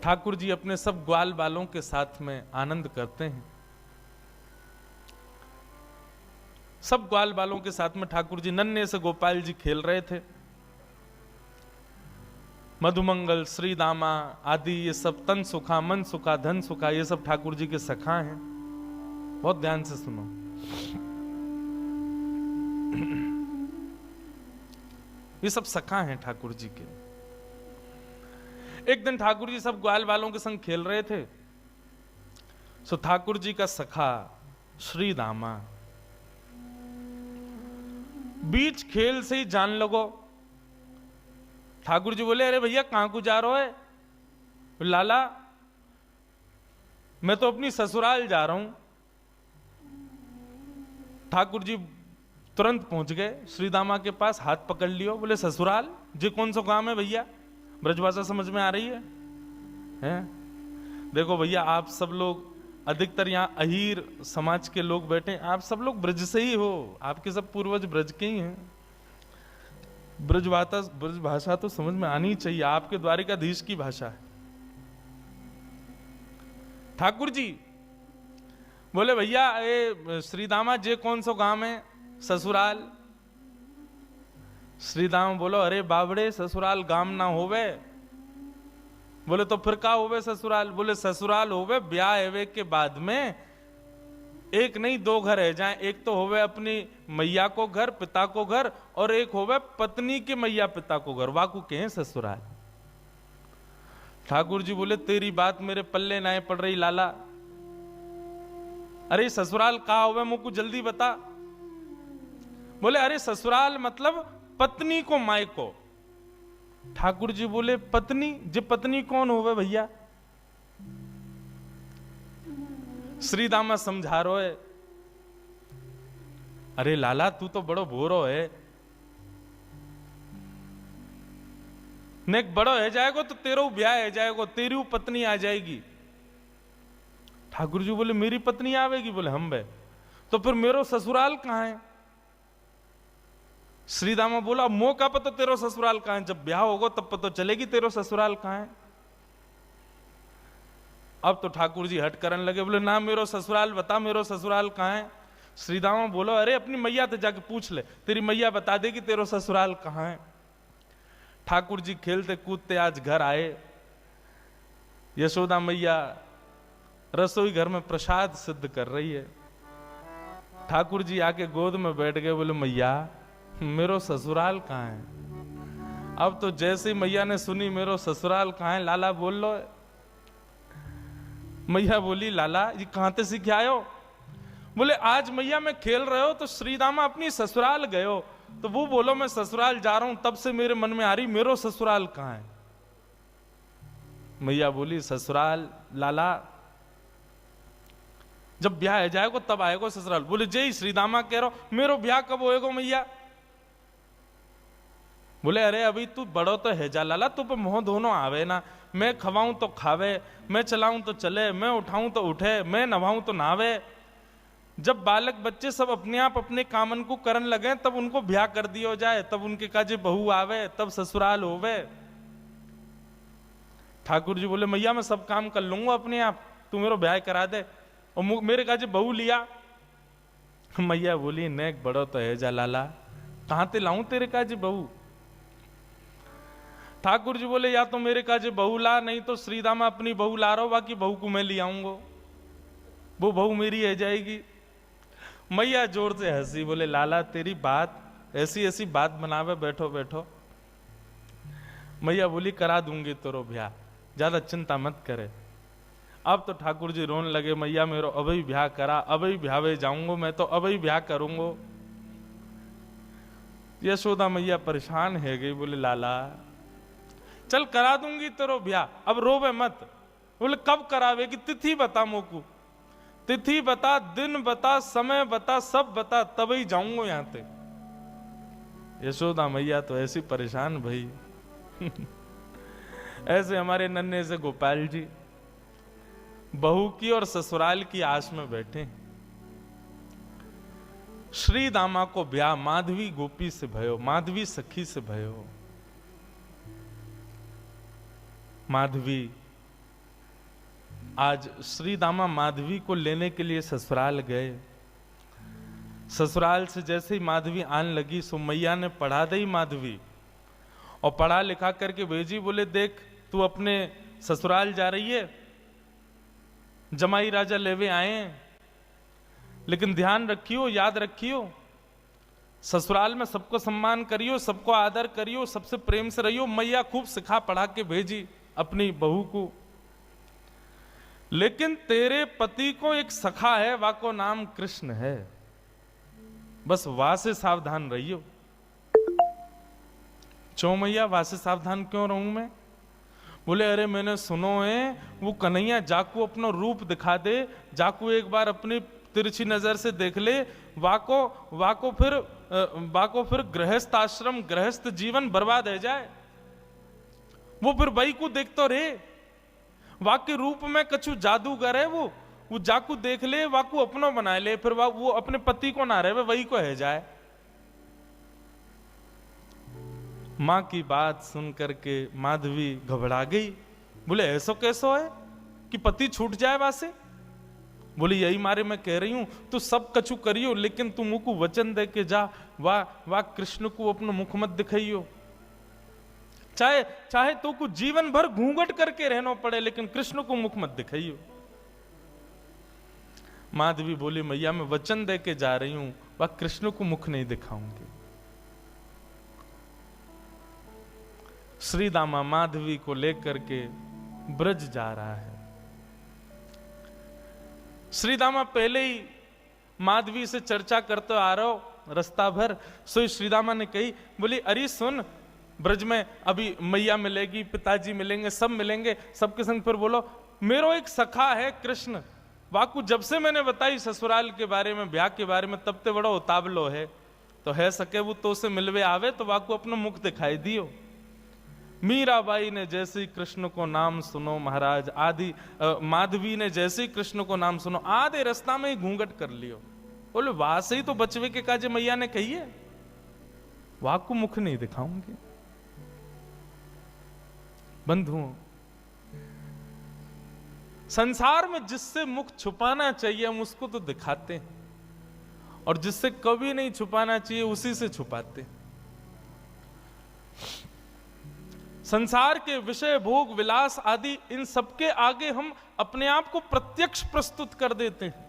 ठाकुर जी अपने सब ग्वाल बालों के साथ में आनंद करते हैं। सब ग्वाल बालों के साथ में ठाकुर जी नन्हे से गोपाल जी खेल रहे थे। मधुमंगल, श्री दामा आदि ये सब तन सुखा, मन सुखा, धन सुखा, ये सब ठाकुर जी के सखा हैं। बहुत ध्यान से सुनो। ये सब सखा हैं ठाकुर जी के। एक दिन ठाकुर जी सब ग्वाल वालों के संग खेल रहे थे। सो ठाकुर जी का सखा श्री दामा बीच खेल से ही जान लगो। ठाकुर जी बोले, अरे भैया कहां को जा रहे हो? लाला मैं तो अपनी ससुराल जा रहा हूं। ठाकुर जी तुरंत पहुंच गए श्रीदामा के पास, हाथ पकड़ लियो। बोले, ससुराल जी कौन सा काम है भैया? ब्रजभाषा समझ में आ रही है? देखो भैया, आप सब लोग अधिकतर यहाँ अहीर समाज के लोग बैठे, आप सब लोग ब्रज से ही हो, आपके सब पूर्वज ब्रज के ही हैं। ब्रज भाषा तो समझ में आनी चाहिए, आपके द्वारिकाधीश की भाषा है। ठाकुर जी बोले, भैया ये श्रीदामा जे कौन सा गांव है? ससुराल। श्रीदामा बोलो, अरे बाबड़े ससुराल गांव ना होवे। बोले, तो फिर का होवे ससुराल? बोले, ससुराल होवे ब्याह एवे के बाद में एक नहीं दो घर रह जाए। एक तो होवे अपनी मैया को घर, पिता को घर, और एक होवे पत्नी के मैया पिता को घर, वाकू कहें ससुराल। ठाकुर जी बोले, तेरी बात मेरे पल्ले ना पड़ रही लाला। अरे ससुराल कहा होवे मुझको जल्दी बता। बोले, अरे ससुराल मतलब पत्नी को माई को। ठाकुर जी बोले, पत्नी जी पत्नी कौन होवे भैया? श्रीदामा समझा रो है, अरे लाला तू तो बड़ो भोरो है, नेक बड़ो है जाएगो तो तेरो ब्याह है जाएगो, तेरी पत्नी आ जाएगी। ठाकुर जी बोले, मेरी पत्नी आवेगी? बोले, हम बे तो फिर मेरो ससुराल कहां है? श्रीदामा बोला, मो का पता तेरो ससुराल कहां है? जब ब्याह होगा तब पता चलेगी तेरो ससुराल कहां है। अब तो ठाकुर जी हट करने लगे, बोले, ना मेरो ससुराल बता, मेरो ससुराल कहां है? श्रीदामा बोलो, अरे अपनी मैया से जाके पूछ ले, तेरी मैया बता देगी तेरो ससुराल कहां है। ठाकुर जी खेलते कूदते आज घर आए। यशोदा मैया रसोई घर में प्रसाद सिद्ध कर रही है। ठाकुर जी आके गोद में बैठ गए, बोले, मैया मेरो ससुराल कहां है? अब तो जैसे ही मैया ने सुनी मेरो ससुराल कहां है, लाला बोल लो। मैया बोली, लाला ये कहां से सीख आयो? बोले, आज मैया मैं खेल रहे हो तो श्रीदामा अपनी ससुराल गए हो, तो वो बोलो मैं ससुराल जा रहा हूं, तब से मेरे मन में आ रही मेरो ससुराल कहां है। मैया बोली, ससुराल लाला जब ब्याह है जाएगो तब आएगो ससुराल। बोले, जय श्रीदामा कह रहा हो, मेरो ब्याह कब होएगो मैया? बोले, अरे अभी तू बड़ो तो है जा लाला, तू पे मोह दोनों आवे ना। मैं खवाऊं तो खावे, मैं चलाऊं तो चले, मैं उठाऊं तो उठे, मैं नवाऊं तो नहावे। जब बालक बच्चे सब अपने आप अपने कामन को करन लगे तब उनको ब्याह कर दियो जाए, तब उनके काजे बहू आवे, तब ससुराल होवे। ठाकुर जी बोले, मैया मैं सब काम कर लूंगा अपने आप, तू मेरा ब्याह करा दे। और मेरे काजे बहू लिया। मैया बोली, नेक बड़ो तो है जा लाला, कहां ते लाऊं तेरे काजे बहू? ठाकुर जी बोले, या तो मेरे काजे बहू ला, नहीं तो श्रीदामा अपनी बहू ला रहा हो, बाकी बहू को मैं ले आऊंगा, वो बहू मेरी है जाएगी। मैया जोर से हंसी, बोले, लाला तेरी बात ऐसी ऐसी बात बनावे, बैठो बैठो। मैया बोली, करा दूंगी तेरो ब्याह, ज्यादा चिंता मत करे। अब तो ठाकुर जी रोने लगे, मैया मेरो अभी ब्याह करा, अभी ब्यावे जाऊंगा, मैं तो अभी ब्याह करूंगा। यशोदा मैया परेशान है गई, बोले, लाला चल करा दूंगी तेरो ब्याह, अब रोवे मत। बोले, कब करावेगी? तिथि बता मोकू, तिथि बता, दिन बता, समय बता, सब बता, तभी जाऊंगा यहां ते। यशोदा मैया तो ऐसी परेशान भाई। ऐसे हमारे नन्हे से गोपाल जी बहू की और ससुराल की आस में बैठे। श्री दामा को ब्याह माधवी गोपी से भयो, माधवी सखी से भयो। माधवी आज श्री दामा माधवी को लेने के लिए ससुराल गए। ससुराल से जैसे ही माधवी आने लगी सो मैया ने पढ़ा दी माधवी और पढ़ा लिखा करके भेजी। बोले देख तू अपने ससुराल जा रही है, जमाई राजा लेवे आए, लेकिन ध्यान रखियो, याद रखियो, ससुराल में सबको सम्मान करियो, सबको आदर करियो, सबसे प्रेम से रहियो। मैया खूब सिखा पढ़ा के भेजी अपनी बहू को। लेकिन तेरे पति को एक सखा है, वाको नाम कृष्ण है, बस वहां से सावधान रहियो। क्यों मैया वहां से सावधान क्यों रहूं मैं? बोले अरे मैंने सुनो है वो कन्हैया जाकू अपना रूप दिखा दे, जाकू एक बार अपनी तिरछी नजर से देख ले, वाको फिर गृहस्थ आश्रम गृहस्थ जीवन बर्बाद है जाए। वो फिर वही को देखते रहे, वाके रूप में कछु जादूगर है वो जाकू देख ले, वाकू अपनो बना ले, फिर वो अपने पति को ना रहे वही को है जाए। मां की बात सुन करके माधवी घबरा गई। बोले ऐसा कैसो है कि पति छूट जाए वासे? बोली यही मारे मैं कह रही हूं तू सब कछु करियो, लेकिन तू मुख को वचन दे के जा, वाह कृष्ण को अपना मुख मत दिखाइयो। चाहे तो कुछ जीवन भर घूंघट करके रहना पड़े, लेकिन कृष्ण को मुख मत दिखाइयो। माधवी बोली मैया मैं वचन दे के जा रही हूं, वह कृष्ण को मुख नहीं दिखाऊंगी। श्री दामा माधवी को लेकर के ब्रज जा रहा है। श्री दामा पहले ही माधवी से चर्चा करते आ रहा हो रास्ता भर। सो श्री दामा ने कही, बोली अरे सुन, ब्रज में अभी मैया मिलेगी, पिताजी मिलेंगे, सब मिलेंगे, सबके संग फिर बोलो मेरो एक सखा है कृष्ण, वाकू जब से मैंने बताई ससुराल के बारे में, ब्याह के बारे में, तब ते बड़ा उतावलो है, तो है सके वो तो से मिलवे आवे तो वाकू अपना मुख दिखाई दियो। मीराबाई ने जैसे ही कृष्ण को नाम सुनो महाराज, आदि माधवी ने जैसे ही कृष्ण को नाम सुनो, आधे रास्ता में ही घूंघट कर लियो। बोले वहां से ही तो बचवे के काजे मैया ने कही है, वाकू मुख नहीं दिखाऊंगी। बंधुओं, संसार में जिससे मुख छुपाना चाहिए हम उसको तो दिखाते हैं, और जिससे कभी नहीं छुपाना चाहिए उसी से छुपाते हैं। संसार के विषय भोग विलास आदि इन सबके आगे हम अपने आप को प्रत्यक्ष प्रस्तुत कर देते हैं,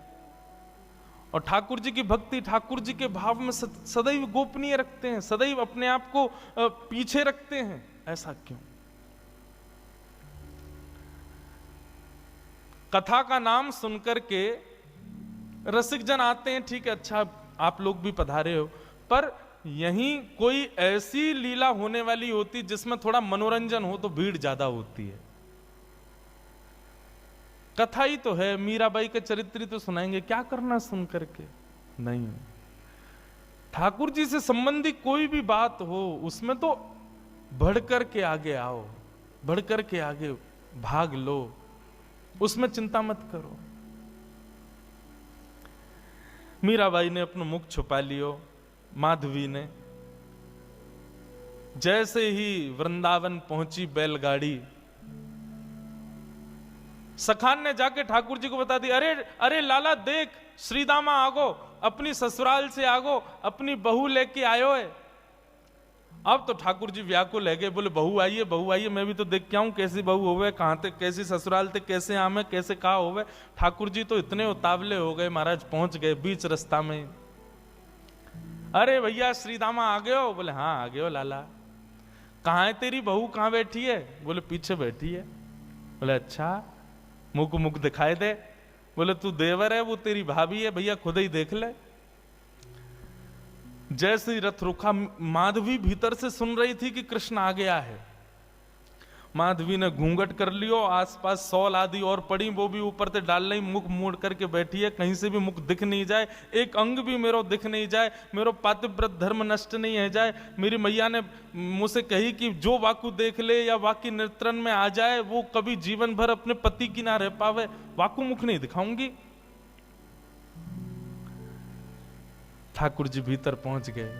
और ठाकुर जी की भक्ति, ठाकुर जी के भाव में सदैव गोपनीय रखते हैं, सदैव अपने आप को पीछे रखते हैं। ऐसा क्यों? कथा का नाम सुनकर के रसिक जन आते हैं, ठीक है, अच्छा आप लोग भी पधारे हो, पर यहीं कोई ऐसी लीला होने वाली होती जिसमें थोड़ा मनोरंजन हो तो भीड़ ज्यादा होती है। कथा ही तो है, मीराबाई के चरित्र तो सुनाएंगे, क्या करना सुन करके? नहीं, ठाकुर जी से संबंधी कोई भी बात हो उसमें तो बढ़कर के आगे आओ, बढ़कर के आगे भाग लो, उसमें चिंता मत करो। मीराबाई ने अपना मुख छुपा लियो, माधवी ने जैसे ही वृंदावन पहुंची बैलगाड़ी, सखान ने जाके ठाकुर जी को बता दी, अरे लाला देख श्रीदामा आगो, अपनी ससुराल से आगो, अपनी बहू लेके आयो है। अब तो ठाकुर जी व्याकुल है गए, बोले बहू आइए, मैं भी तो देख के आऊं कैसी बहू होवे, कहां थे, कैसी ससुराल थे, कैसे आमे, कैसे कहा होवे। ठाकुर जी तो इतने उतावले हो गए महाराज, पहुंच गए बीच रास्ता में। अरे भैया श्रीदामा आ गए हो? बोले हाँ आ गए हो लाला। कहाँ है तेरी बहू, कहाँ बैठी है? बोले पीछे बैठी है। बोले अच्छा, मुंह को मुख दिखाई दे। बोले तू देवर है, वो तेरी भाभी है, भैया खुद ही देख ले। जैसे ही रथ रुका, माधवी भीतर से सुन रही थी कि कृष्ण आ गया है। माधवी ने घूंघट कर लियो, आसपास सौल आदि और पड़ी, वो भी ऊपर से डाल रही, मुख मोड़ करके बैठी है, कहीं से भी मुख दिख नहीं जाए, एक अंग भी मेरो दिख नहीं जाए, मेरो पातिव्रत धर्म नष्ट नहीं है जाए। मेरी मैया ने मुझसे कही कि जो वाकु देख ले या वाकी नेत्रन में आ जाए वो कभी जीवन भर अपने पति की ना रह पावे, वाकु मुख नहीं दिखाऊंगी। ठाकुर जी भीतर पहुंच गए,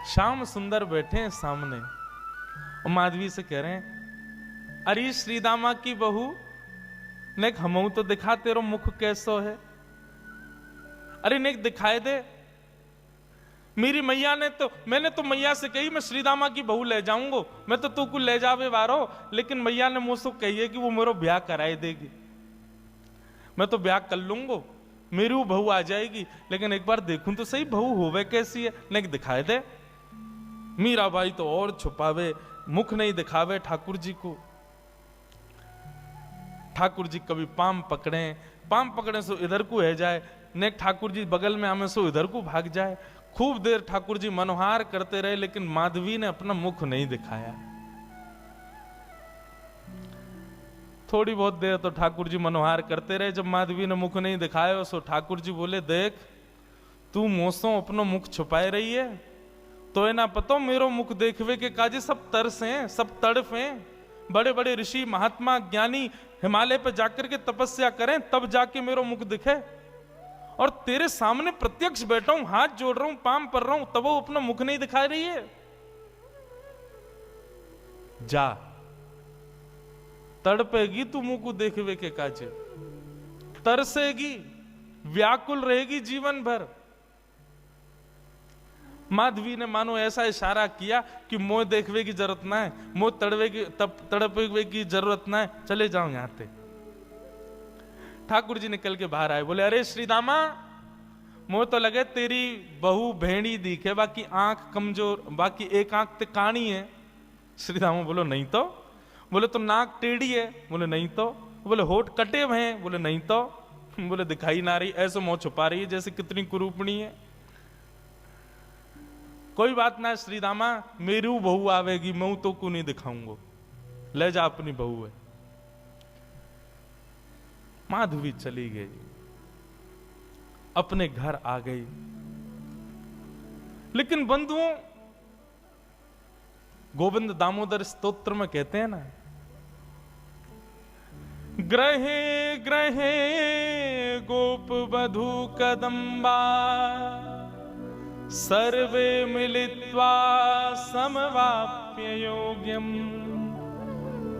श्याम सुंदर बैठे हैं सामने, और माधवी से कह रहे हैं अरे श्रीदामा की बहू नेक हमऊ तो दिखा तेरो मुख कैसो है। अरे नेक दिखाए दे। मेरी मैया ने तो, मैंने तो मैया से कही मैं श्रीदामा की बहू ले जाऊंगो, मैं तो तू को ले जावे वारो, लेकिन मैया ने मुझसे कही है कि वो मेरा ब्याह कराए देगी। मैं तो ब्याह कर लूंगो, मेरी वो बहू आ जाएगी, लेकिन एक बार देखूं तो सही बहू होवे कैसी है। नेक दिखाए दे। मीरा बाई तो और छुपावे, मुख नहीं दिखावे ठाकुर जी को। ठाकुर जी कभी पाम पकड़े सो इधर को है जाए, नेक ठाकुर जी बगल में आमे सो इधर को भाग जाए। खूब देर ठाकुर जी मनोहार करते रहे, लेकिन माधवी ने अपना मुख नहीं दिखाया। थोड़ी बहुत देर तो ठाकुर जी मनोहार करते रहे। जब माधवी ने मुख नहीं दिखाया सो ठाकुर जी बोले, देख तू मोसों अपनो मुख छुपाए रही है, तो है ना पतो मेरो मुख देखवे के काजे सब तरस हैं, सब तड़फ हैं। बड़े बड़े ऋषि महात्मा ज्ञानी हिमालय पर जाकर के तपस्या करें तब जाके मेरो मुख दिखे, और तेरे सामने प्रत्यक्ष बैठा हूं, हाथ जोड़ रहा हूं, पाम पर रहा हूं, तब वो अपना मुख नहीं दिखा रही है। जा तड़पेगी तू मुंह को देखवे के काजे, तरसेगी, व्याकुल रहेगी जीवन भर। माधवी ने मानो ऐसा इशारा किया कि मोह देखवे की जरूरत ना है, मोह तड़पवे की जरूरत ना है, चले जाओ यहां से। ठाकुर जी निकल के बाहर आए, बोले अरे श्रीदामा, मोह तो लगे तेरी बहू भेड़ी दिखे, बाकी आंख कमजोर, बाकी एक आंख ते काणी है। श्रीदामा बोलो नहीं तो। बोले तो नाक टेढ़ी है। बोले नहीं तो। बोले होठ कटे हुए हैं। बोले नहीं तो। बोले दिखाई ना रही, ऐसे मुंह छुपा रही है जैसे कितनी कुरूपणी है। कोई बात ना श्रीदामा, मेरी बहू आवेगी, मैं तो को नहीं दिखाऊंगा, ले जा अपनी बहू है। माधवी चली गई, अपने घर आ गई। लेकिन बंधुओं, गोविंद दामोदर स्तोत्र में कहते हैं ना, ग्रहे ग्रहे गोप वधू कदम्बा, सर्वे मिलित्वा समवाप्य योग्यम,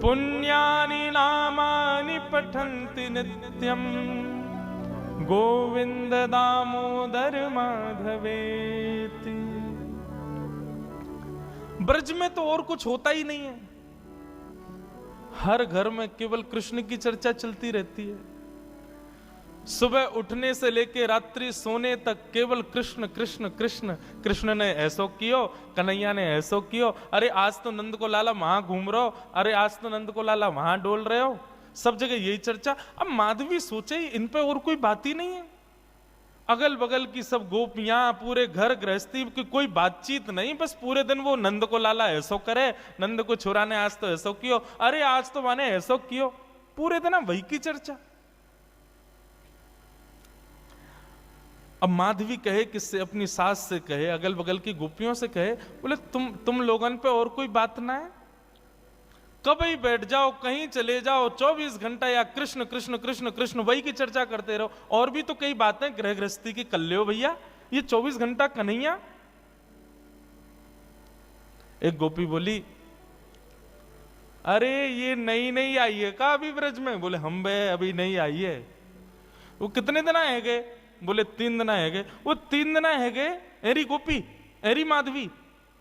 पुण्यानि नामानि पठन्ति नित्यम, गोविंद दामोदर माधवेति। ब्रज में तो और कुछ होता ही नहीं है, हर घर में केवल कृष्ण की चर्चा चलती रहती है। सुबह उठने से लेके रात्रि सोने तक केवल कृष्ण कृष्ण कृष्ण। कृष्ण ने ऐसो कियो, कन्हैया ने ऐसो कियो, अरे आज तो नंद को लाला वहां घूम रहे हो, अरे आज तो नंद को लाला वहां डोल रहे हो, सब जगह यही चर्चा। अब माधवी सोचे इन पे और कोई बात ही नहीं है, अगल बगल की सब गोपियां, पूरे घर गृहस्थी की कोई बातचीत नहीं, बस पूरे दिन वो नंद को लाला ऐसो करे, नंद को छोरा ने आज तो ऐसो कियो, अरे आज तो माने ऐसो कियो, पूरे दिन वही की चर्चा। अब माधवी कहे किससे, अपनी सास से कहे, अगल बगल की गोपियों से कहे, बोले तुम लोगन पे और कोई बात ना है, कभी बैठ जाओ, कहीं चले जाओ, 24 घंटा या कृष्ण कृष्ण कृष्ण कृष्ण वही की चर्चा करते रहो। और भी तो कई बातें गृह गृहस्थी की कर लो भैया, ये 24 घंटा कन्हैया। एक गोपी बोली, अरे ये नई नई आई है का अभी ब्रज में? बोले हम बे अभी नहीं आई है। वो कितने दिन आए गए? बोले 3 दिन है गए। वो 3 दिन है गए, एरी गोपी, एरी माधवी,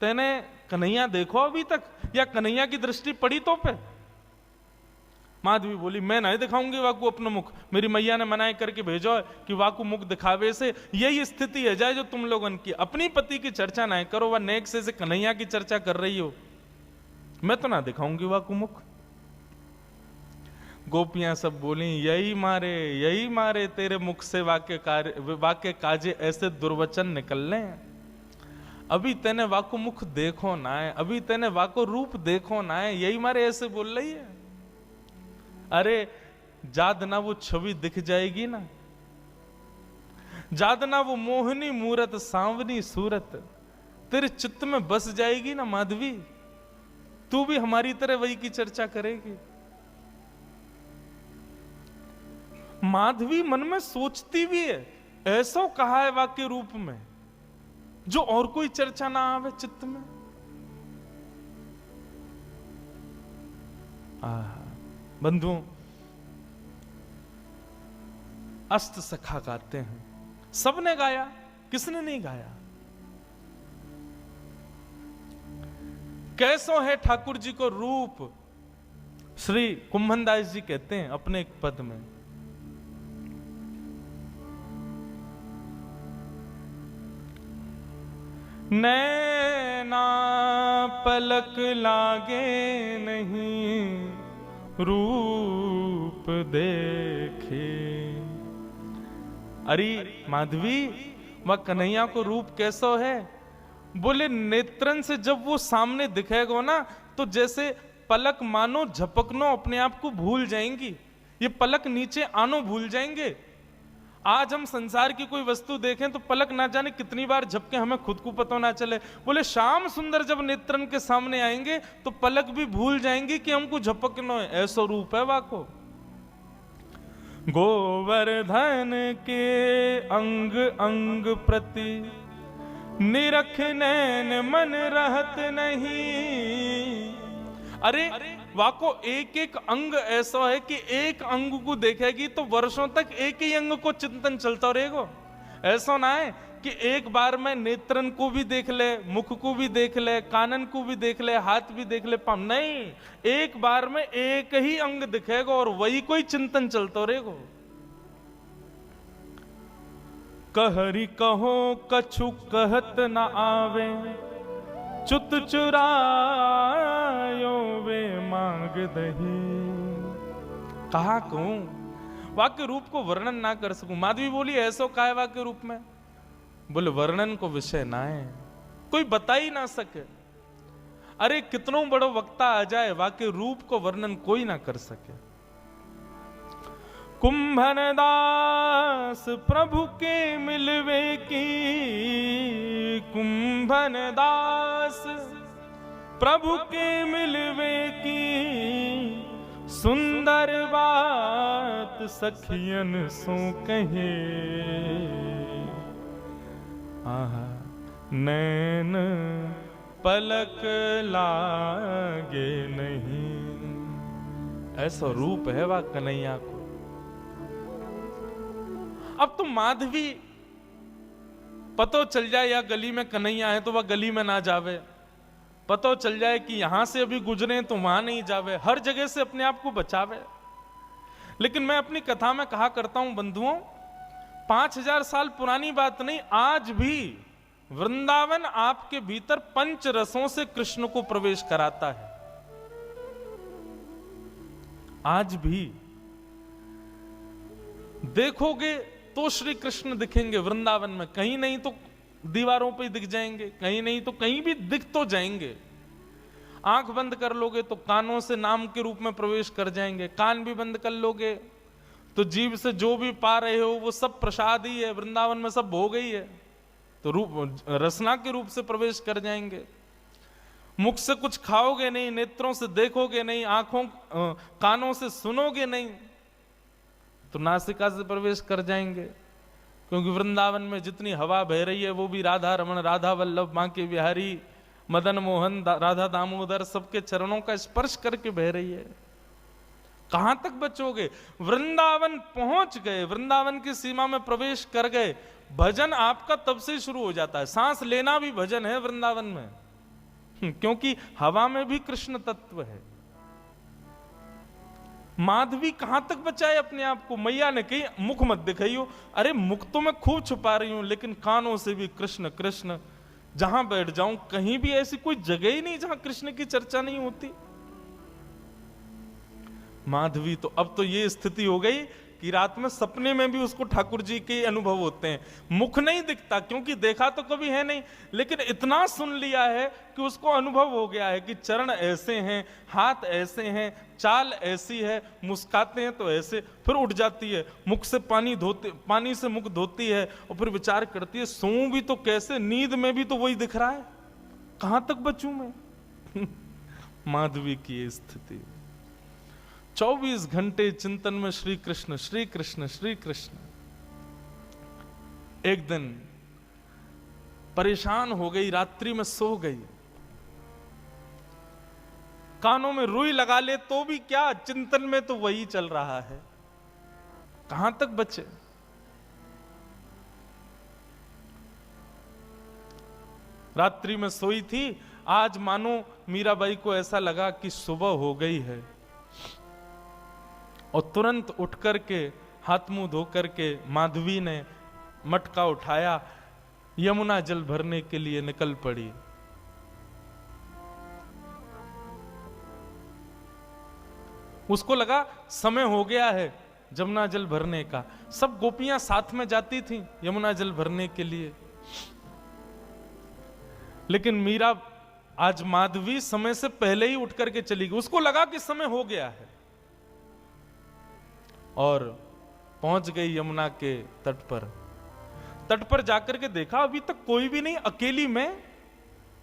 तेने कन्हैया देखो अभी तक, या कन्हैया की दृष्टि पड़ी तो पे? माधवी बोली, मैं नहीं दिखाऊंगी वाकू अपना मुख, मेरी मैया ने मनाई करके भेजो है कि वाकू मुख दिखावे से यही स्थिति है जाए जो तुम लोगन की, अपनी पति की चर्चा नहीं करो, वह नेक से कन्हैया की चर्चा कर रही हो, मैं तो ना दिखाऊंगी वाकू मुख। गोपियां सब बोली, यही मारे तेरे मुख से वाक्य काजे ऐसे दुर्वचन निकलने, अभी तेने वाको मुख देखो ना है, अभी तेने वाको रूप देखो ना है, यही मारे ऐसे बोल रही है। अरे जाद ना वो छवि दिख जाएगी ना, जाद ना वो मोहनी मूरत सांवनी सूरत तेरे चित्त में बस जाएगी ना माधवी, तू भी हमारी तरह वही की चर्चा करेगी। माधवी मन में सोचती भी है, ऐसा कहा है वाक्य रूप में जो और कोई चर्चा ना आवे चित्त में। बंधुओं, अष्ट सखा गाते हैं, सबने गाया, किसने नहीं गाया। कैसो है ठाकुर जी को रूप, श्री कुंभनदास जी कहते हैं अपने एक पद में, नैना पलक लागे नहीं रूप देखे। अरे माधवी, वह कन्हैया को रूप कैसो है? बोले नेत्रन से जब वो सामने दिखेगा ना, तो जैसे पलक मानो झपकनो अपने आप को भूल जाएंगी, ये पलक नीचे आनो भूल जाएंगे। आज हम संसार की कोई वस्तु देखें तो पलक ना जाने कितनी बार झपके, हमें खुद को पता ना चले। बोले श्याम सुंदर जब नेत्रन के सामने आएंगे तो पलक भी भूल जाएंगे कि हमको झपकनो है, ऐसा रूप है वाको। गोवर्धन के अंग अंग प्रति निरख नैन मन रहत नहीं। अरे वाको एक एक अंग ऐसा है कि एक अंग को देखेगी तो वर्षों तक एक ही अंग को चिंतन चलता रहेगा। ऐसा ना है कि एक बार में नेत्रन को भी देख ले, मुख को भी देख ले, कानन को भी देख ले, हाथ भी देख ले, पाँव नहीं, एक बार में एक ही अंग दिखेगा और वही कोई चिंतन चलता रहेगा। कहरी कहो कछु कहत न आवे, चुत चुरायो वे मांग दही। कहा कहूं, वाक्य रूप को वर्णन ना कर सकूं। माधवी बोली ऐसो का है वाक्य रूप में? बोले वर्णन को विषय ना है, कोई बता ही ना सके। अरे कितनों बड़ो वक्ता आ जाए, वाक्य रूप को वर्णन कोई ना कर सके। कुंभनदास प्रभु के मिलवे की, कुंभनदास प्रभु के मिलवे की, सुंदर बात सखियन सो कहे। आहा नैन पलक लागे नहीं, ऐसा रूप है वह कन्हैया को। अब तो माधवी पतो चल जाए या गली में कन्हैया है तो वह गली में ना जावे, पतो चल जाए कि यहां से अभी गुजरे तो वहां नहीं जावे, हर जगह से अपने आप को बचावे। लेकिन मैं अपनी कथा में कहा करता हूं बंधुओं, 5000 साल पुरानी बात नहीं, आज भी वृंदावन आपके भीतर पंच रसों से कृष्ण को प्रवेश कराता है। आज भी देखोगे तो श्री कृष्ण दिखेंगे वृंदावन में, कहीं नहीं तो दीवारों पे दिख जाएंगे, कहीं नहीं तो कहीं भी दिख तो जाएंगे। आंख बंद कर लोगे तो कानों से नाम के रूप में प्रवेश कर जाएंगे, कान भी बंद कर लोगे तो जीभ से जो भी पा रहे हो वो सब प्रसाद ही है, वृंदावन में सब भोग ही है, तो रूप रसना के रूप से प्रवेश कर जाएंगे। मुख से कुछ खाओगे नहीं, नेत्रों से देखोगे नहीं, आंखों कानों से सुनोगे नहीं, तो नासिका से प्रवेश कर जाएंगे। क्योंकि वृंदावन में जितनी हवा बह रही है वो भी राधा रमण, राधा वल्लभ, बांके बिहारी, मदन मोहन, राधा दामोदर सबके चरणों का स्पर्श करके बह रही है। कहां तक बचोगे? वृंदावन पहुंच गए, वृंदावन की सीमा में प्रवेश कर गए, भजन आपका तब से शुरू हो जाता है। सांस लेना भी भजन है वृंदावन में, क्योंकि हवा में भी कृष्ण तत्व है। माधवी कहां तक बचाए अपने आप को? मैया ने कही मुख मत दिखाइयो। अरे मुख तो मैं खूब छुपा रही हूं, लेकिन कानों से भी कृष्ण कृष्ण। जहां बैठ जाऊं कहीं भी ऐसी कोई जगह ही नहीं जहां कृष्ण की चर्चा नहीं होती। माधवी तो अब तो ये स्थिति हो गई कि रात में सपने में भी उसको ठाकुर जी के अनुभव होते हैं। मुख नहीं दिखता क्योंकि देखा तो कभी है नहीं, लेकिन इतना सुन लिया है कि उसको अनुभव हो गया है कि चरण ऐसे हैं, हाथ ऐसे हैं, चाल ऐसी है, मुस्काते हैं तो ऐसे, फिर उठ जाती है, मुख से पानी से मुख धोती है और फिर विचार करती है सोऊं भी तो कैसे, नींद में भी तो वही दिख रहा है, कहां तक बचूं मैं। माधवी की ये स्थिति। 24 घंटे चिंतन में श्री कृष्ण श्री कृष्ण श्री कृष्ण। एक दिन परेशान हो गई, रात्रि में सो गई, कानों में रुई लगा ले तो भी क्या, चिंतन में तो वही चल रहा है, कहां तक बचे। रात्रि में सोई थी, आज मानो मीराबाई को ऐसा लगा कि सुबह हो गई है, और तुरंत उठ करके हाथ मुंह धो करके माधवी ने मटका उठाया, यमुना जल भरने के लिए निकल पड़ी। उसको लगा समय हो गया है यमुना जल भरने का। सब गोपियां साथ में जाती थीं यमुना जल भरने के लिए, लेकिन मीरा आज माधवी समय से पहले ही उठ करके चली गई। उसको लगा कि समय हो गया है, और पहुंच गई यमुना के तट पर। तट पर जाकर के देखा अभी तक कोई भी नहीं, अकेली मैं,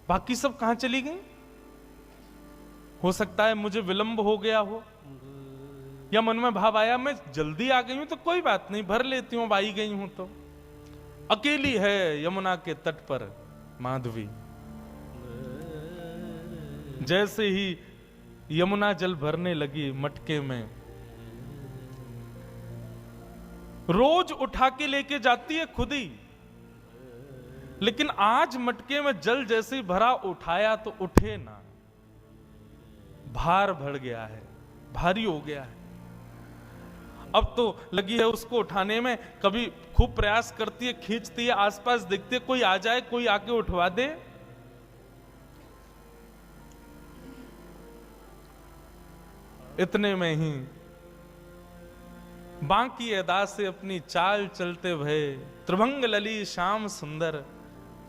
बाकी सब कहां चली गई। हो सकता है मुझे विलंब हो गया हो, या मन में भाव आया मैं जल्दी आ गई हूं तो कोई बात नहीं, भर लेती हूं, आई गई हूं तो। अकेली है यमुना के तट पर माधवी। जैसे ही यमुना जल भरने लगी मटके में, रोज उठा के लेके जाती है खुद ही, लेकिन आज मटके में जल जैसे ही भरा, उठाया तो उठे ना, भार बढ़ गया है, भारी हो गया है। अब तो लगी है उसको उठाने में, कभी खूब प्रयास करती है, खींचती है, आसपास देखती है कोई आ जाए, कोई आके उठवा दे। इतने में ही बांकी अदा से अपनी चाल चलते भये, त्रिभंग लली श्याम सुंदर,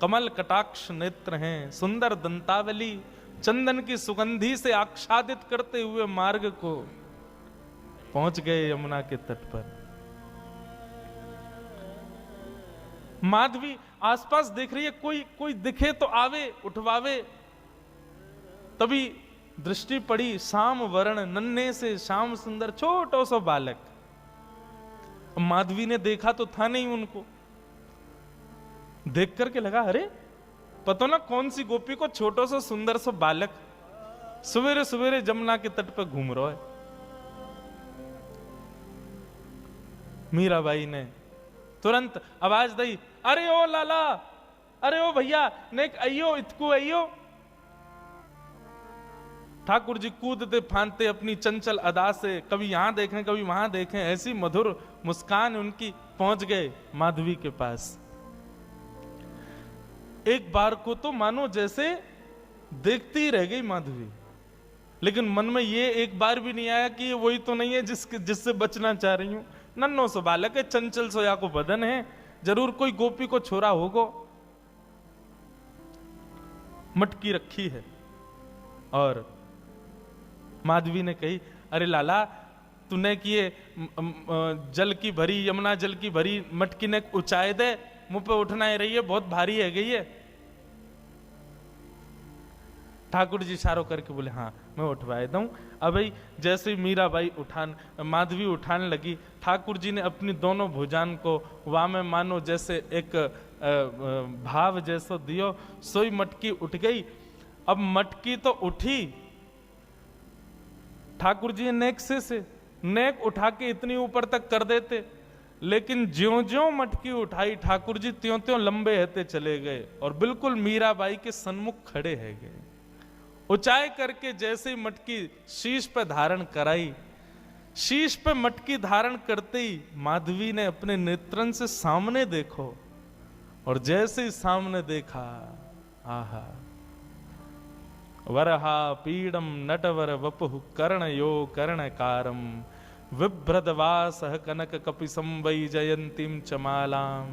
कमल कटाक्ष नेत्र हैं, सुंदर दंतावली, चंदन की सुगंधी से आच्छादित करते हुए मार्ग को पहुंच गए यमुना के तट पर। माधवी आसपास देख रही है, कोई दिखे तो आवे, उठवावे। तभी दृष्टि पड़ी श्याम वर्ण, नन्हे से श्याम सुंदर छोटो सो बालक। माधवी ने देखा तो था नहीं उनको, देख करके लगा अरे पता ना कौन सी गोपी को छोटो सो सुंदर सो बालक सवेरे सवेरे जमुना के तट पर घूम रहा है। मीराबाई ने तुरंत आवाज दी, अरे ओ लाला, अरे ओ भैया, नेक अयो इतकू अयो। ठाकुर जी कूदते फांदते अपनी चंचल अदा से कभी यहां देखें कभी वहां देखें, ऐसी मधुर मुस्कान उनकी, पहुंच गए माधवी के पास। एक बार को तो मानो जैसे देखती रह गई माधवी, लेकिन मन में ये एक बार भी नहीं आया कि ये वही तो नहीं है जिससे बचना चाह रही हूं। नन्नो सो बालक है, चंचल सोया को बदन है, जरूर कोई गोपी को छोरा होगो। मटकी रखी है और माधवी ने कही, अरे लाला तूने किए जल की भरी, यमुना जल की भरी मटकी ने ऊंचाई दे, मुंह पे उठना ही रही है, बहुत भारी है गई है। ठाकुर जी इशारों करके बोले हाँ मैं उठवाए दूं। अब भाई जैसे ही मीराबाई माधवी उठाने लगी, ठाकुर जी ने अपनी दोनों भुजान को वामे मानो जैसे एक भाव जैसो दियो, सोई मटकी उठ गई। अब मटकी तो उठी, ठाकुर जी नेक से नेक उठा के इतनी ऊपर तक कर देते, लेकिन ज्यों ज्यों मटकी उठाई ठाकुर जी त्यों त्यों लंबे रहते चले गए और बिल्कुल मीराबाई के सन्मुख खड़े है गए। ऊंचाई करके जैसे ही मटकी शीश पे धारण कराई, शीश पे मटकी धारण करते ही माधवी ने अपने नेत्रन से सामने देखो, और जैसे ही सामने देखा, आहा, वरहा पीडम नटवर वपुः कर्णयो कर्णकारम, विभ्रदवासः कनक कपिसं वै जयंतीं चमालां,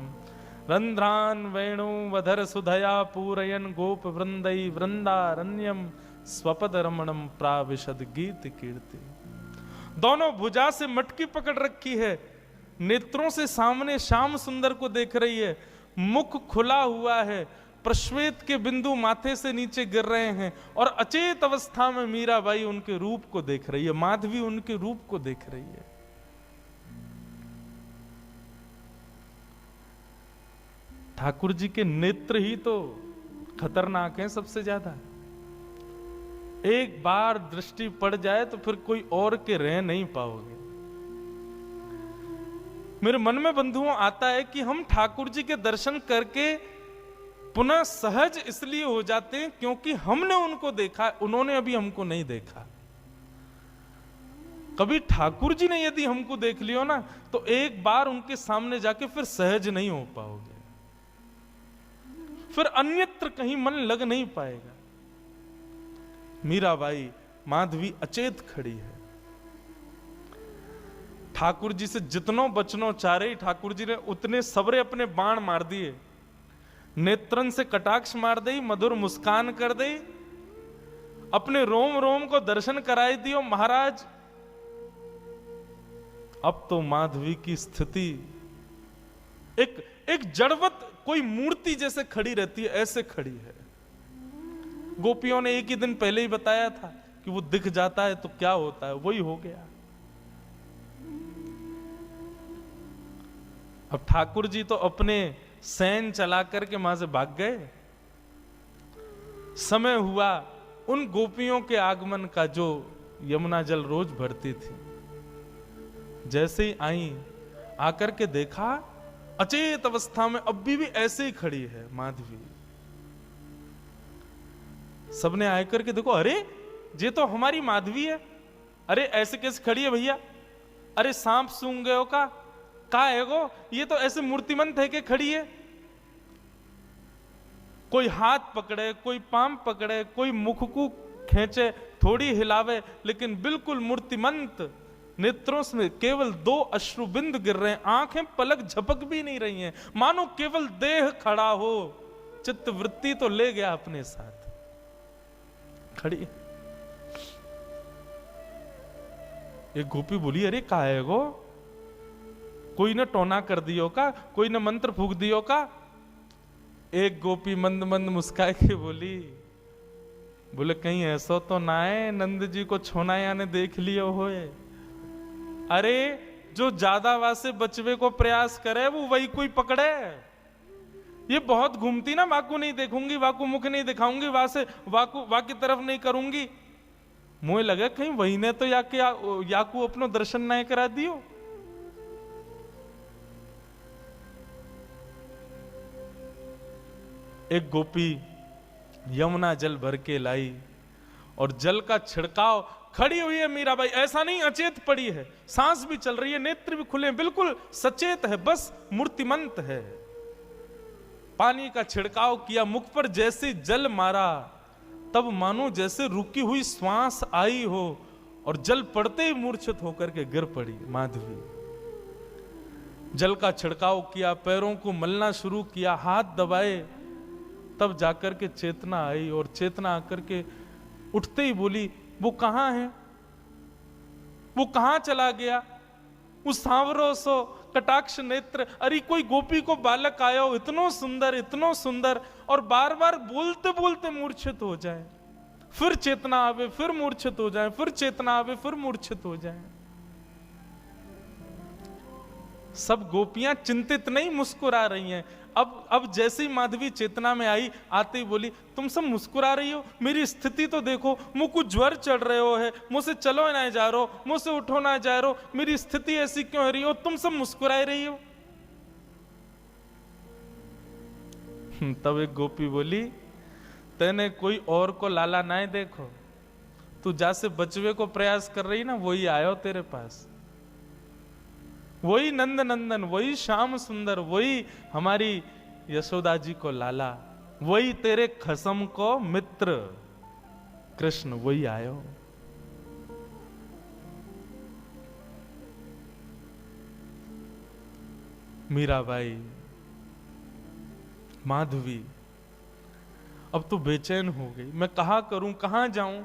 रंध्रान वेणु वधर सुधया पूरयन गोप वृंदै वृंदारण्यम, स्वपद रमणम प्राविशद गीत कीर्ति। दोनों भुजा से मटकी पकड़ रखी है, नेत्रों से सामने श्याम सुंदर को देख रही है, मुख खुला हुआ है, प्रश्वेत के बिंदु माथे से नीचे गिर रहे हैं, और अचेत अवस्था में मीराबाई उनके रूप को देख रही है, माधवी उनके रूप को देख रही है। ठाकुर जी के नेत्र ही तो खतरनाक हैं सबसे ज्यादा। एक बार दृष्टि पड़ जाए तो फिर कोई और के रह नहीं पाओगे। मेरे मन में बंधुओं आता है कि हम ठाकुर जी के दर्शन करके पुनः सहज इसलिए हो जाते हैं क्योंकि हमने उनको देखा, उन्होंने अभी हमको नहीं देखा। कभी ठाकुर जी ने यदि हमको देख लियो ना, तो एक बार उनके सामने जाके फिर सहज नहीं हो पाओगे, फिर अन्यत्र कहीं मन लग नहीं पाएगा। मीराबाई माधवी अचेत खड़ी है, ठाकुर जी से जितनो बचनो चारे ठाकुर जी ने उतने सबरे अपने बाण मार दिए, नेत्रन से कटाक्ष मार दी, मधुर मुस्कान कर दी, अपने रोम रोम को दर्शन कराई दियो महाराज। अब तो माधवी की स्थिति एक जड़वत कोई मूर्ति जैसे खड़ी रहती है, ऐसे खड़ी है। गोपियों ने एक ही दिन पहले ही बताया था कि वो दिख जाता है तो क्या होता है, वही हो गया। अब ठाकुर जी तो अपने सैन चला करके वहां से भाग गए। समय हुआ उन गोपियों के आगमन का जो यमुना जल रोज भरती थी। जैसे ही आई, आकर के देखा अचेत अवस्था में अभी भी ऐसे ही खड़ी है माधवी। सबने आकर के देखो, अरे ये तो हमारी माधवी है, अरे ऐसे कैसे खड़ी है भैया, अरे सांप सूंघ गए हो का है गो, ये तो ऐसे मूर्तिमंत है कि खड़ी है। कोई हाथ पकड़े, कोई पाम पकड़े, कोई मुख को खींचे, थोड़ी हिलावे, लेकिन बिल्कुल मूर्तिमंत। नेत्रों से केवल 2 अश्रुबिंद गिर रहे हैं, आंखें पलक झपक भी नहीं रही हैं, मानो केवल देह खड़ा हो, चित्त वृत्ति तो ले गया अपने साथ। खड़ी एक गोपी बोली, अरे का है गो, कोई ने टोना कर दियो का, कोई ने मंत्र फूक दियो का। एक गोपी मंद मंद मुस्काए के बोली, बोले कहीं ऐसा तो ना है नंद जी को छोनाया ने देख लियो होए। अरे जो ज्यादा वासे बचवे को प्रयास करे वो वही कोई पकड़े। ये बहुत घूमती ना, वाकू नहीं देखूंगी, वाकू मुख नहीं दिखाऊंगी, वासे वाकू की तरफ नहीं करूंगी। मुझे लगे कहीं वही ने तो याकू अपनो दर्शन नहीं करा दियो। एक गोपी यमुना जल भर के लाई और जल का छिड़काव, खड़ी हुई है मीराबाई, ऐसा नहीं अचेत पड़ी है, सांस भी चल रही है, नेत्र भी खुले, बिल्कुल सचेत है, बस मूर्तिमंत है। पानी का छिड़काव किया, मुख पर जैसे जल मारा, तब मानो जैसे रुकी हुई श्वास आई हो, और जल पड़ते ही मूर्छित होकर के गिर पड़ी माधवी। जल का छिड़काव किया, पैरों को मलना शुरू किया, हाथ दबाए, तब जाकर के चेतना आई, और चेतना आकर के उठते ही बोली, वो कहां है, वो कहां चला गया, उस सांवरो सो कटाक्ष नेत्र। अरे कोई गोपी को बालक आया हो, इतनो सुंदर, और बार बार बोलते बोलते मूर्छित हो जाए, फिर चेतना आवे, फिर मूर्छित हो जाए, फिर चेतना आवे, फिर मूर्छित हो जाए। सब गोपियां चिंतित नहीं, मुस्कुरा रही हैं। अब जैसे ही माधवी चेतना में आई, आते ही बोली, तुम सब मुस्कुरा रही हो, मेरी स्थिति तो देखो, मुझ को ज्वर चढ़ रहे हो है, मुझसे चलो ना जा रहे हो, मुझसे उठो ना जा रहे हो, मेरी स्थिति ऐसी क्यों हो रही हो, तुम सब मुस्कुरा रही हो। तब एक गोपी बोली, तेने कोई और को लाला ना देखो, तू जैसे बचवे को प्रयास कर रही ना, वही आयो तेरे पास, वही नंद नंदन, वही श्याम सुंदर, वही हमारी यशोदा जी को लाला, वही तेरे खसम को मित्र कृष्ण, वही आयो। मीराबाई, माधवी अब तो बेचैन हो गई, मैं कहा करूं, कहां जाऊं,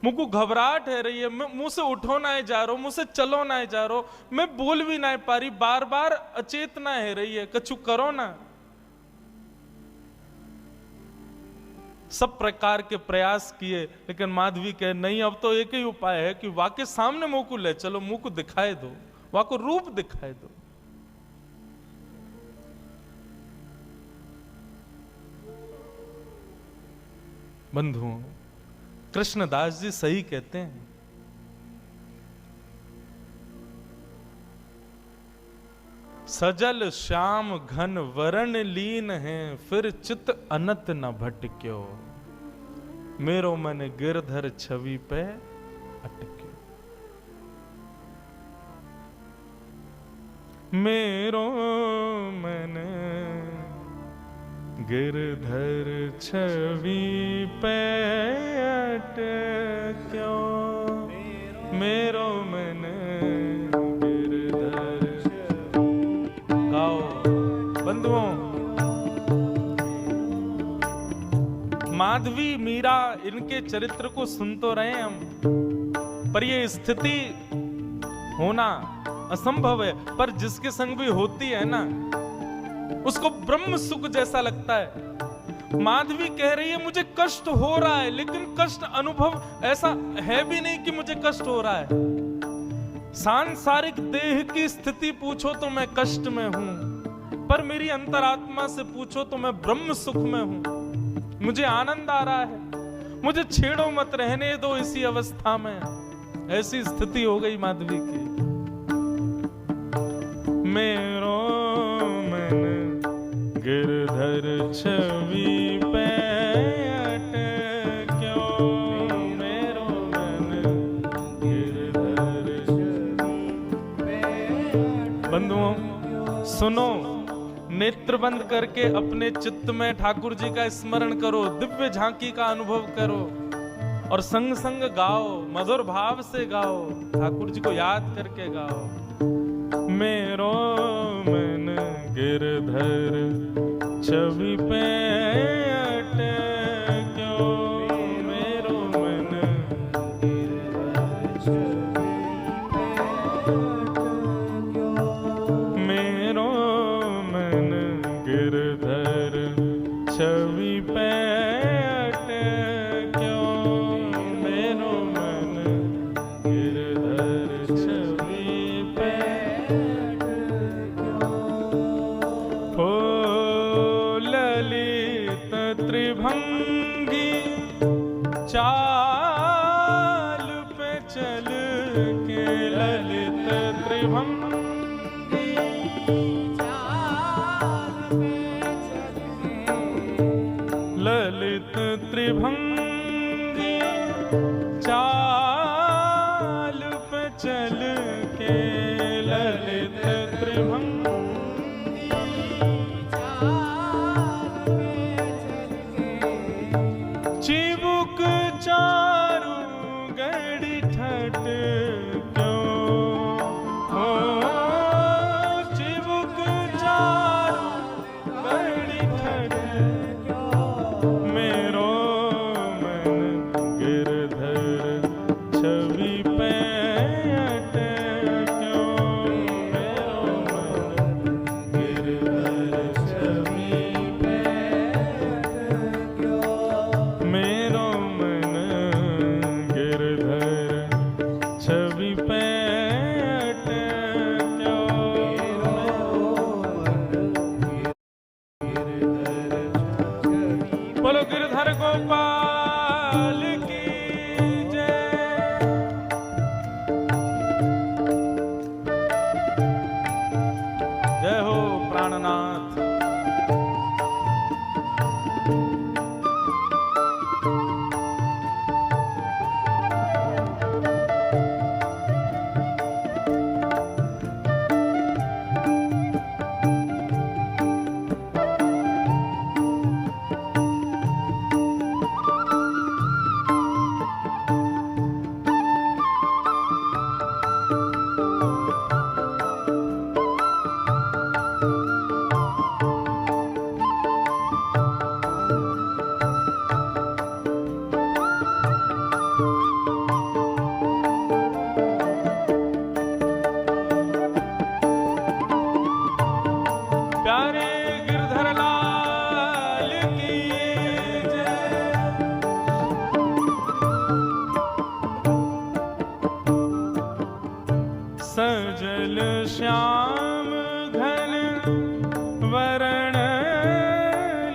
मुझको घबराहट है रही है, मुंह से उठो ना जा रहा, मुंह से चलो ना जा रहा, मैं बोल भी ना पा रही, बार बार अचेतना है रही है, कछु करो ना। सब प्रकार के प्रयास किए, लेकिन माधवी कहे नहीं, अब तो एक ही उपाय है कि वाके सामने मुंह को ले चलो, मुंह को दिखाए दो, वाको रूप दिखाए दो। बंधुओं, कृष्णदास जी सही कहते हैं, सजल श्याम घन वरण लीन है, फिर चित अनत न भटक्यो, मेरो मन गिरधर छवि पे अटक्यो। मेरो मन गिरधर छवि पे अटक्यो, मेरो मन गिरधर। गाओ बंधुओं, माधवी मीरा इनके चरित्र को सुन तो रहे हैं हम, पर ये स्थिति होना असंभव है। पर जिसके संग भी होती है ना, उसको ब्रह्म सुख जैसा लगता है। माधवी कह रही है मुझे कष्ट हो रहा है, लेकिन कष्ट अनुभव ऐसा है भी नहीं कि मुझे कष्ट हो रहा है। सांसारिक देह की स्थिति पूछो तो मैं कष्ट में हूं, पर मेरी अंतरात्मा से पूछो तो मैं ब्रह्म सुख में हूं। मुझे आनंद आ रहा है, मुझे छेड़ो मत, रहने दो इसी अवस्था में। ऐसी स्थिति हो गई माधवी की। मेरो मन गिरधर छवि पे अटक्यो, मेरो मन गिरधर छवि पे। बंधुओं सुनो, नेत्र बंद करके अपने चित्त में ठाकुर जी का स्मरण करो, दिव्य झांकी का अनुभव करो और संग संग गाओ, मधुर भाव से गाओ, ठाकुर जी को याद करके गाओ। मेरो मन गिरधर छवि पे अटक्यो, मेरो मन गिरधर छवि पे अटक्यो, मेरो मन गिरधर छवि पे अटक्यो, मेरो मन गिरधर छवि पे अटक्यो। ओ ललित त्रिभंगी चाल पे चल के, ललित त्रिभंगी चाल पे चल के, ललित त्रिभंगी चाल पे चल के, ललित त्रिभंगी चिबुक चारू गड़ी ठट क्यों, हो चिबुक चारू गड़ी ठट क्यों, मेरो मन गिरधर छवि पे अटक्यो, मेरो मन गिरधर छवि पे अटक्यो, मेरो मन गिरधर छवि पे अटक्यो, बोलो गिरधर गोपाल की जय। जय हो प्राणनाथ। प्यारे गिरधर लाल की जय। सजल श्याम घन वरण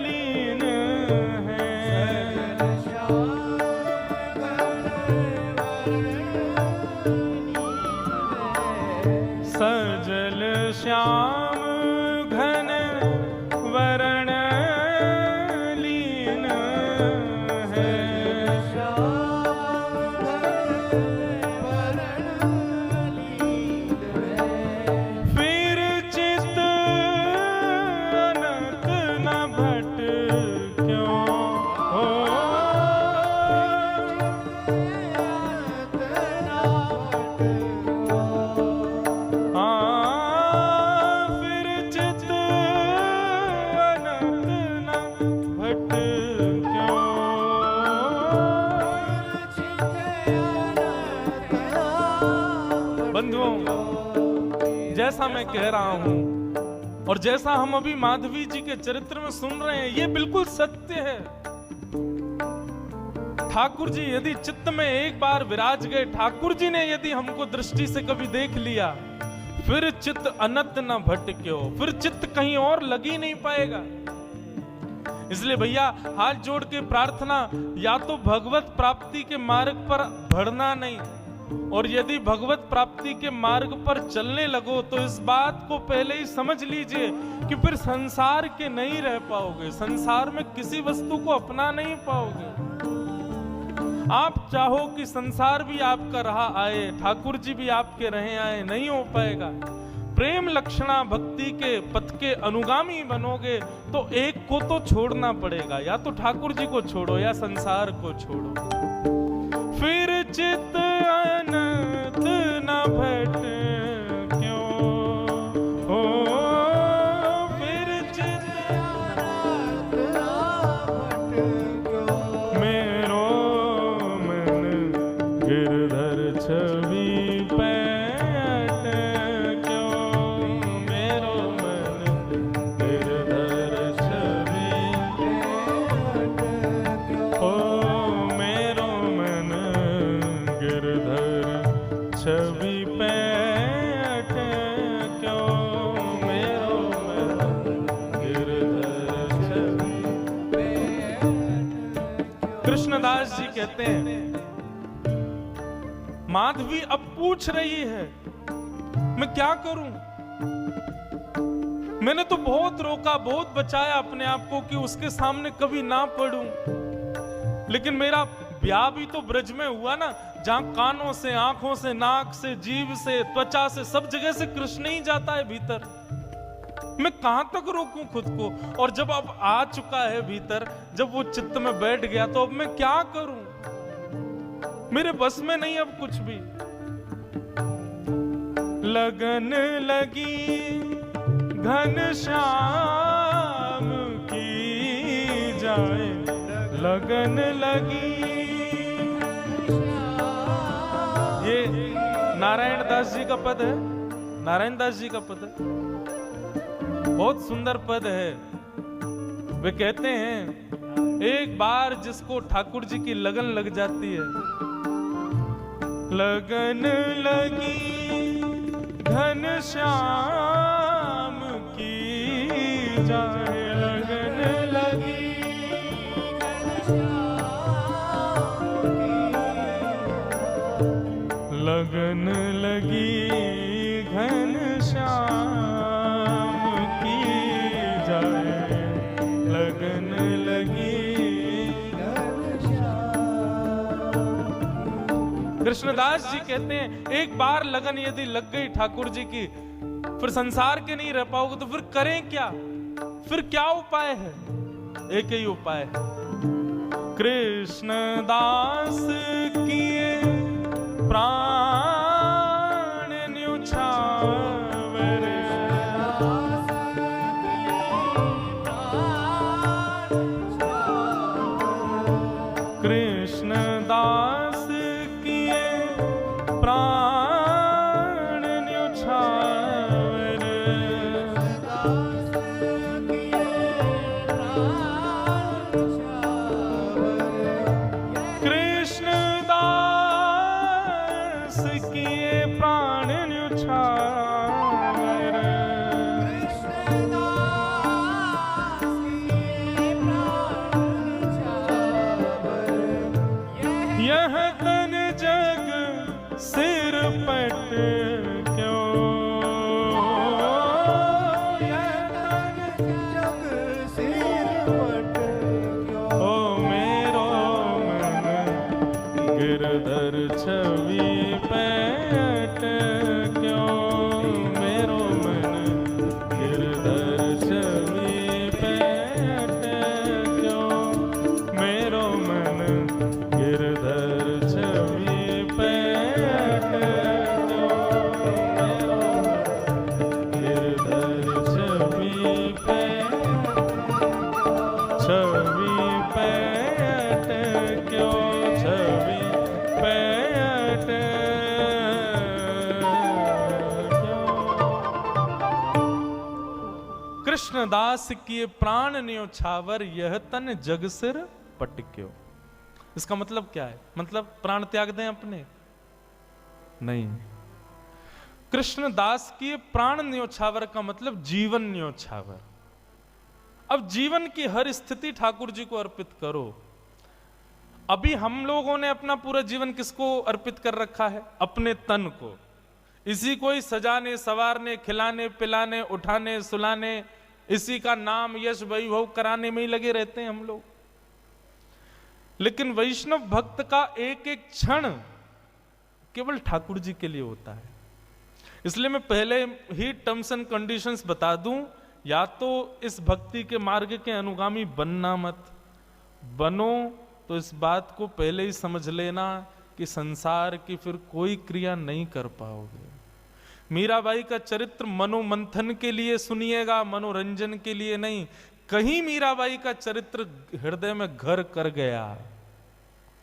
लीन है, सजल श्याम जैसा मैं कह रहा हूं और जैसा हम अभी माधवी जी के चरित्र में सुन रहे हैं, ये बिल्कुल सत्य है। ठाकुर जी यदि चित्त में एक बार विराज गए, ठाकुर जी ने यदि हमको दृष्टि से कभी देख लिया, फिर चित्त अनंत न भटक्यो, फिर चित्त कहीं और लग ही नहीं पाएगा। इसलिए भैया हाथ जोड़ के प्रार्थना, या तो भगवत प्राप्ति के मार्ग पर बढ़ना नहीं, और यदि भगवत प्राप्ति के मार्ग पर चलने लगो तो इस बात को पहले ही समझ लीजिए कि फिर संसार के नहीं रह पाओगे, संसार में किसी वस्तु को अपना नहीं पाओगे। आप चाहो कि संसार भी आपका रहा आए, ठाकुर जी भी आपके रहे आए, नहीं हो पाएगा। प्रेम लक्षणा भक्ति के पथ के अनुगामी बनोगे तो एक को तो छोड़ना पड़ेगा, या तो ठाकुर जी को छोड़ो या संसार को छोड़ो। फिर चित्त अनंत न भटक्यो, ओ फिर चित्त अनंत न भटक्यो, मेरो मन गिरधर छवि कृष्णदास जी कहते हैं, माधवी अब पूछ रही है मैं क्या करूं। मैंने तो बहुत रोका, बहुत बचाया अपने आप को कि उसके सामने कभी ना पड़ूं, लेकिन मेरा ब्याह भी तो ब्रज में हुआ ना, जहां कानों से, आंखों से, नाक से, जीभ से, त्वचा से, सब जगह से कृष्ण ही जाता है भीतर। मैं कहां तक रोकूं खुद को? और जब अब आ चुका है भीतर, जब वो चित्त में बैठ गया, तो अब मैं क्या करूं? मेरे बस में नहीं अब कुछ भी। लगन लगी घनश्याम की जाए, लगन लगी। ये नारायण दास जी का पद है, नारायण दास जी का पद है, बहुत सुंदर पद है। वे कहते हैं, एक बार जिसको ठाकुर जी की लगन लग जाती है, लगन लगी घनश्याम की जाए, लगन लगी लगन लगी घनश्याम की जाए, लगन लगी। कृष्णदास जी कहते हैं, एक बार लगन यदि लग गई ठाकुर जी की, फिर संसार के नहीं रह पाओगे, तो फिर करें क्या? फिर क्या उपाय है? एक ही उपाय है, कृष्णदास किए प्राण न्योछावर, कृष्णदास किए प्राण न्योछावर, कृष्णदास किए प्राण न्योछावर, यह तन जग सिर पट क्यों, यह तन जग सिर पट क्यों, ओ मेरो मन गिरधर छवि पैट क्यों, मेरो मन गिरधर छवि पैट क्यों, मेरो मन गिरधर छवि पैट क्यों, मेरो गिरधर छवि पैट क्यों, छवि पैट क्यों। कृष्णदास किए प्राण न्योछावर, यह तन जग सिर पटक्यो। इसका मतलब क्या है? मतलब प्राण त्याग दें अपने? नहीं। कृष्णदास किए प्राण न्योछावर का मतलब जीवन न्योछावर। अब जीवन की हर स्थिति ठाकुर जी को अर्पित करो। अभी हम लोगों ने अपना पूरा जीवन किसको अर्पित कर रखा है? अपने तन को। इसी को ही सजाने संवारने खिलाने पिलाने उठाने सुलाने, इसी का नाम यश वैभव कराने में ही लगे रहते हैं हम लोग। लेकिन वैष्णव भक्त का एक एक क्षण केवल ठाकुर जी के लिए होता है। इसलिए मैं पहले ही टर्म्स एंड कंडीशंस बता दूं, या तो इस भक्ति के मार्ग के अनुगामी बनना मत, बनो तो इस बात को पहले ही समझ लेना कि संसार की फिर कोई क्रिया नहीं कर पाओगे। मीराबाई का चरित्र मनोमंथन के लिए सुनिएगा, मनोरंजन के लिए नहीं। कहीं मीराबाई का चरित्र हृदय में घर कर गया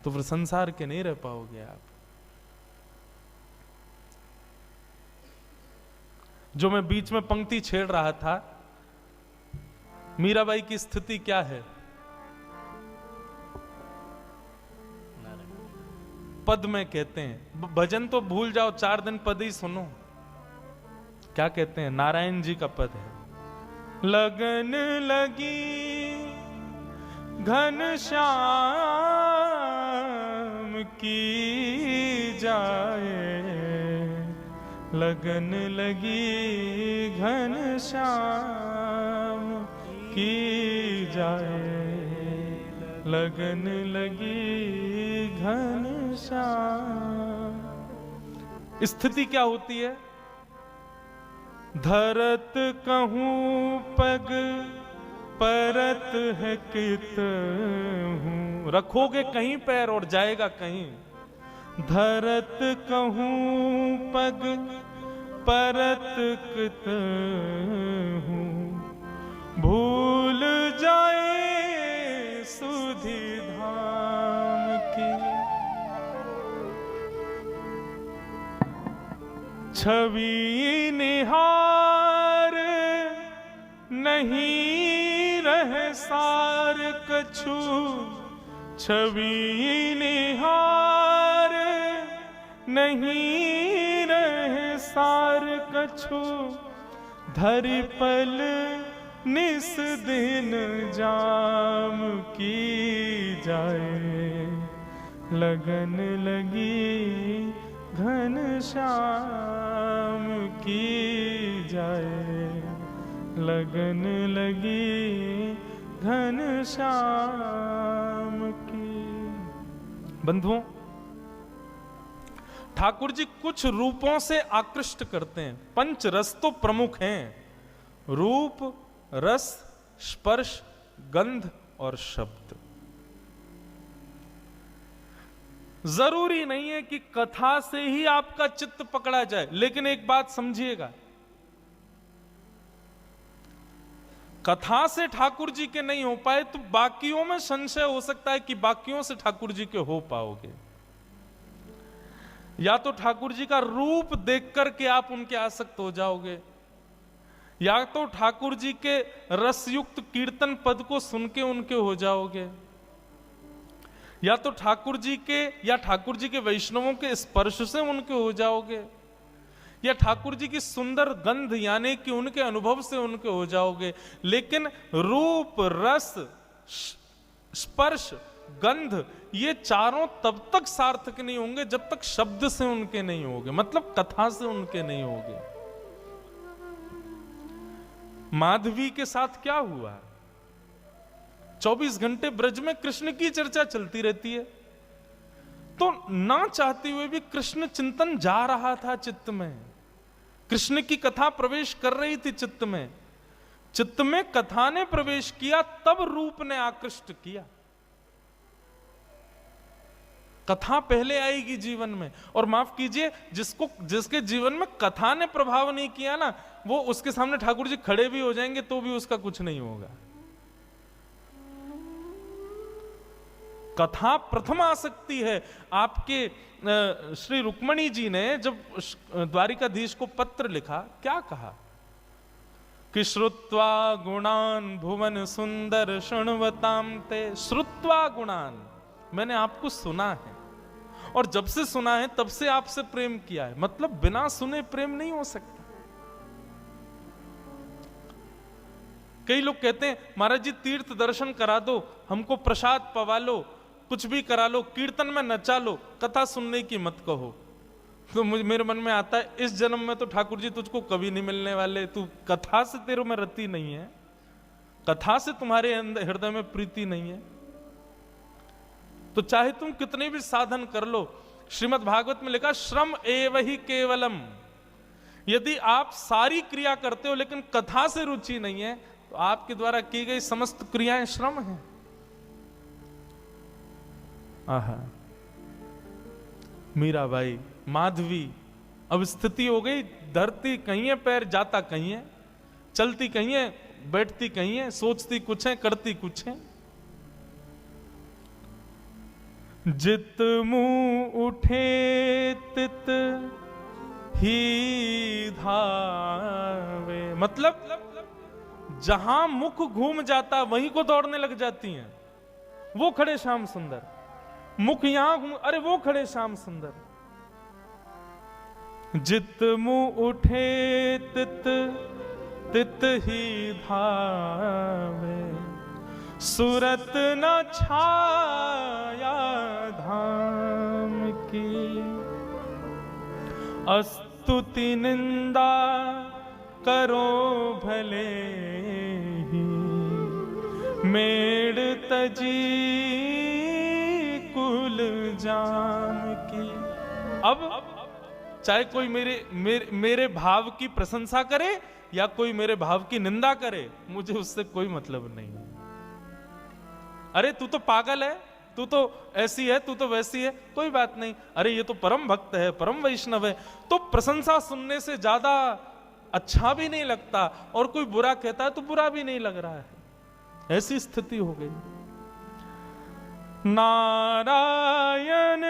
तो फिर संसार के नहीं रह पाओगे आप। जो मैं बीच में पंक्ति छेड़ रहा था, मीराबाई की स्थिति क्या है? पद में कहते हैं, भजन तो भूल जाओ, 4 दिन पद ही सुनो। क्या कहते हैं? नारायण जी का पद है, लगन लगी घन श्याम की जाए, लगन लगी घन श्याम की जाए, लगन लगी घन श्याम। स्थिति क्या होती है? धरत कहूं पग परत है कित हूं, रखोगे कहीं पैर और जाएगा कहीं। धरत कहूं पग परत कित हूं, भूल जाए सुधि धाम की। छवि निहार नहीं रहे सार कछु, छवि निहार नहीं रहे सार कछु, धरि पल निस दिन जाम की जाए, लगन लगी घन श्याम की जाए, लगन लगी घन श्याम की। बंधुओं, ठाकुर जी कुछ रूपों से आकृष्ट करते हैं। 5 रस तो प्रमुख हैं, रूप रस स्पर्श गंध और शब्द। जरूरी नहीं है कि कथा से ही आपका चित्त पकड़ा जाए, लेकिन एक बात समझिएगा, कथा से ठाकुर जी के नहीं हो पाए तो बाकियों में संशय हो सकता है कि बाकियों से ठाकुर जी के हो पाओगे। या तो ठाकुर जी का रूप देख करके आप उनके आसक्त हो जाओगे, या तो ठाकुर जी के रसयुक्त कीर्तन पद को सुन के उनके हो जाओगे, या तो ठाकुर जी के या ठाकुर जी के वैष्णवों के स्पर्श से उनके हो जाओगे, या ठाकुर जी की सुंदर गंध यानी कि उनके अनुभव से उनके हो जाओगे। लेकिन रूप रस स्पर्श गंध ये चारों तब तक सार्थक नहीं होंगे जब तक शब्द से उनके नहीं होंगे, मतलब कथा से उनके नहीं होंगे। माधवी के साथ क्या हुआ? 24 घंटे ब्रज में कृष्ण की चर्चा चलती रहती है, तो ना चाहते हुए भी कृष्ण चिंतन जा रहा था चित्त में, कृष्ण की कथा प्रवेश कर रही थी चित्त में। चित्त में कथा ने प्रवेश किया, तब रूप ने आकृष्ट किया। कथा पहले आएगी जीवन में। और माफ कीजिए, जिसके जीवन में कथा ने प्रभाव नहीं किया ना, वो उसके सामने ठाकुर जी खड़े भी हो जाएंगे तो भी उसका कुछ नहीं होगा। कथा प्रथम आसक्ति है। आपके श्री रुक्मणी जी ने जब द्वारिकाधीश को पत्र लिखा, क्या कहा? कि श्रुत्वा गुणान भुवन सुंदर शृण्वताम ते। श्रुत्वा गुणान, मैंने आपको सुना है, और जब से सुना है तब से आपसे प्रेम किया है। मतलब बिना सुने प्रेम नहीं हो सकता। कई लोग कहते हैं महाराज जी तीर्थ दर्शन करा दो, हमको प्रसाद पवा लो, कुछ भी करा लो, कीर्तन में नचा लो, कथा सुनने की मत कहो। तो मेरे मन में आता है इस जन्म में तो ठाकुर जी तुझको कभी नहीं मिलने वाले, तू कथा से तेरे में रति नहीं है, कथा से तुम्हारे अंदर हृदय में प्रीति नहीं है, तो चाहे तुम कितने भी साधन कर लो। श्रीमद् भागवत में लिखा श्रम एव ही केवलम, यदि आप सारी क्रिया करते हो लेकिन कथा से रुचि नहीं है तो आपके द्वारा की गई समस्त क्रियाएं श्रम हैं। आहा, मीराबाई, माधवी, अब स्थिति हो गई, धरती कहीं है, पैर जाता कहीं है, चलती कहीं है, बैठती कहीं है, सोचती कुछ है, करती कुछ है। जित मुंह उठे तित ही धावे, मतलब जहां मुख घूम जाता वहीं को दौड़ने लग जाती हैं। वो खड़े श्याम सुंदर, मुख यहां घूम, अरे वो खड़े श्याम सुंदर। जित मुंह उठे तित तित ही धावे, सुरत न छाया धाम की। अस्तुति निंदा करो भले ही, मेड़ तजी कुल जाम की। अब चाहे कोई मेरे भाव की प्रशंसा करे या कोई मेरे भाव की निंदा करे, मुझे उससे कोई मतलब नहीं। अरे तू तो पागल है, तू तो ऐसी है, तू तो वैसी है, कोई बात नहीं। अरे ये तो परम भक्त है, परम वैष्णव है, तो प्रशंसा सुनने से ज्यादा अच्छा भी नहीं लगता, और कोई बुरा कहता है तो बुरा भी नहीं लग रहा है। ऐसी स्थिति हो गई। नारायण